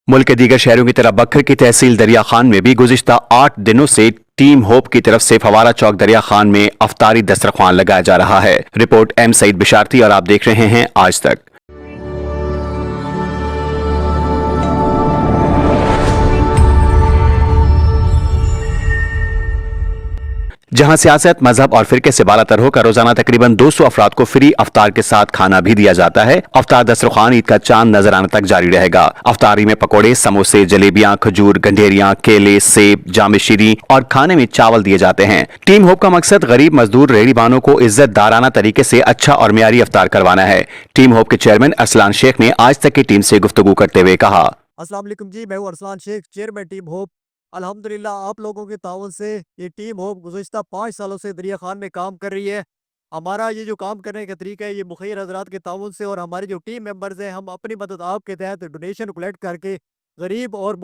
मुल्क के दीगर शहरों की तरह बखर की तहसील दरिया खान में भी गुज़िश्ता 8 दिनों से टीम होप की तरफ से फवारा चौक दरिया खान में अफ्तारी दस्तरख्वान लगाया जा रहा है। रिपोर्ट एम सईद बिशारती और आप देख रहे हैं आज तक। जहां सियासत, मजहब और फिरके से बालातर होकर रोजाना तकरीबन 200 अफराद को फ्री अफ्तार के साथ खाना भी दिया जाता है। अफ्तार दस्तरख्वान ईद का चांद नजर आने तक जारी रहेगा। अफ्तारी में पकौड़े, समोसे, जलेबियां, खजूर, गंढेरियां, केले, सेब, जाम शीरी और खाने में चावल दिए जाते हैं। टीम होप का मकसद गरीब मजदूर रेहड़ीबानों को इज्जतदाराना तरीके से अच्छा और मियारी अफ्तार करवाना है। टीम होप के चेयरमैन अरसलान शेख ने आज तक की टीम से गुफ्तगू करते हुए कहा, अस्सलाम वालेकुम जी, मैं हूं Arsalan Shaikh, chairman team hope. अल्हम्दुलिल्लाह आप लोगों के ताउन से ये टीम होप गुज़िश्ता 5 सालों से दरिया खान में काम कर रही है। हमारा ये जो काम करने का तरीका है ये मुखिर हजरात के ताउन से, और हमारे जो टीम मेंबर्स हैं हम अपनी मदद आपके तहत डोनेशन कलेक्ट करके गरीब और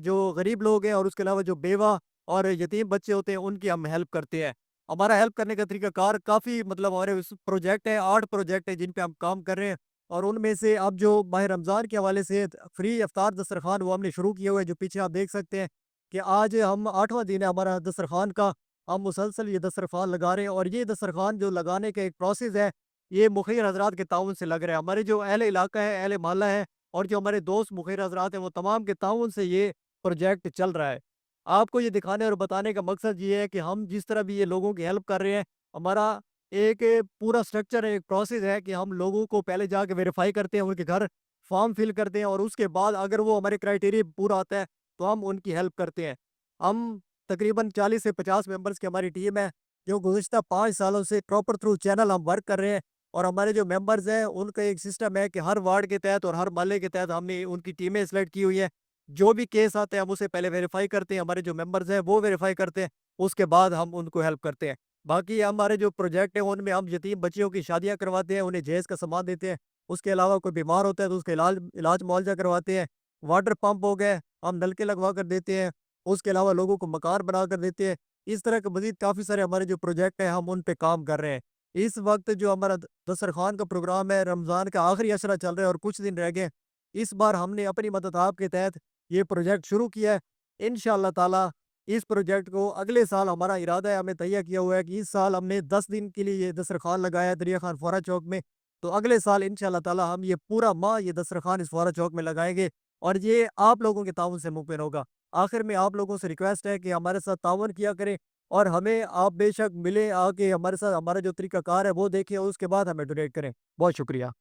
जो गरीब लोग हैं और उसके अलावा जो बेवा और यतीम बच्चे होते हैं उनकी हम हेल्प करते हैं। हमारा हेल्प करने का तरीका कार काफ़ी हमारे प्रोजेक्ट है, 8 प्रोजेक्ट है जिन पे हम काम कर रहे हैं। और उनमें से अब जो माह रमज़ान के हवाले से फ्री अफ्तार दस्तरखान वो हमने शुरू किया हुआ है, जो पीछे आप देख सकते हैं कि आज हम 8वां दिन है हमारा दस्तरखान का। हम मुसलसल ये दस्तरखान लगा रहे हैं और ये दस्तरखान जो लगाने का एक प्रोसेस है ये मुखिर हजरात के ताउन से लग रहा है। हमारे जो अहले इलाका है, अहले मोहल्ला है और जो हमारे दोस्त मुखिर हजरात हैं वो तमाम के ताउन से ये प्रोजेक्ट चल रहा है। आपको ये दिखाने और बताने का मकसद ये है कि हम जिस तरह भी ये लोगों की हेल्प कर रहे हैं, हमारा एक पूरा स्ट्रक्चर है, एक प्रोसेस है कि हम लोगों को पहले जाके वेरीफाई करते हैं, उनके घर फॉर्म फिल करते हैं और उसके बाद अगर वो हमारे क्राइटेरिया पूरा आता है तो हम उनकी हेल्प करते हैं। हम तकरीबन 40 से 50 मेंबर्स की हमारी टीम है जो गुज़िश्ता 5 सालों से प्रॉपर थ्रू चैनल हम वर्क कर रहे हैं। और हमारे जो मेंबर्स हैं उनका एक सिस्टम है कि हर वार्ड के तहत और हर मोहल्ले के तहत हमने उनकी टीमें सेलेक्ट की हुई है। जो भी केस आते हैं हम उसे पहले वेरीफाई करते हैं, हमारे जो मेंबर्स हैं वो वेरीफाई करते हैं, उसके बाद हम उनको हेल्प करते हैं। बाकी हमारे जो प्रोजेक्ट है उनमें हम यतीम बच्चियों की शादियाँ करवाते हैं, उन्हें जहेज़ का सामान देते हैं। उसके अलावा कोई बीमार होता है तो उसका इलाज मुआवजा करवाते हैं। वाटर पंप हो गए हम नलके लगवा कर देते हैं। उसके अलावा लोगों को मकान बना कर देते हैं। इस तरह के मज़ीद काफ़ी सारे हमारे जो प्रोजेक्ट हैं हम उन पे काम कर रहे हैं। इस वक्त जो हमारा दस्तरखान का प्रोग्राम है, रमज़ान का आखिरी अशरा चल रहा है और कुछ दिन रह गए। इस बार हमने अपनी मदद आपके तहत ये प्रोजेक्ट शुरू किया है। इंशाअल्लाह ताला इस प्रोजेक्ट को अगले साल हमारा इरादा है, हमें तैयार किया हुआ है कि इस साल हमने 10 दिन के लिए ये दस्तरखान लगाया है दरिया खान फौरा चौक में। तो अगले साल इंशाअल्लाह ताला हम ये पूरा माह ये दस्तरखान इस फौरा चौक में लगाएंगे और ये आप लोगों के ताउन से मुमकिन होगा। आखिर में आप लोगों से रिक्वेस्ट है कि हमारे साथ ताउन किया करें और हमें आप बेशक मिले आके हमारे साथ हमारा जो तरीकाकार है वो देखें और उसके बाद हमें डोनेट करें। बहुत शुक्रिया।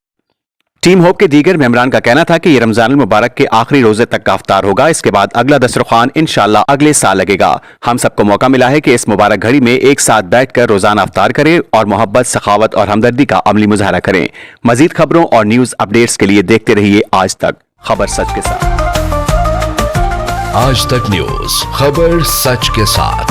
टीम होप के दीगर मेंबरान का कहना था कि ये रमजान मुबारक के आखिरी रोजे तक का अफ्तार होगा। इसके बाद अगला दस्तरखान इंशाअल्लाह अगले साल लगेगा। हम सबको मौका मिला है कि इस मुबारक घड़ी में एक साथ बैठकर रोजाना अफ्तार करें और मोहब्बत, सखावत और हमदर्दी का अमली मुजाहरा करें। मजीद खबरों और न्यूज अपडेट्स के लिए देखते रहिए आज तक, खबर सच के साथ। आज तक न्यूज, खबर सच के साथ।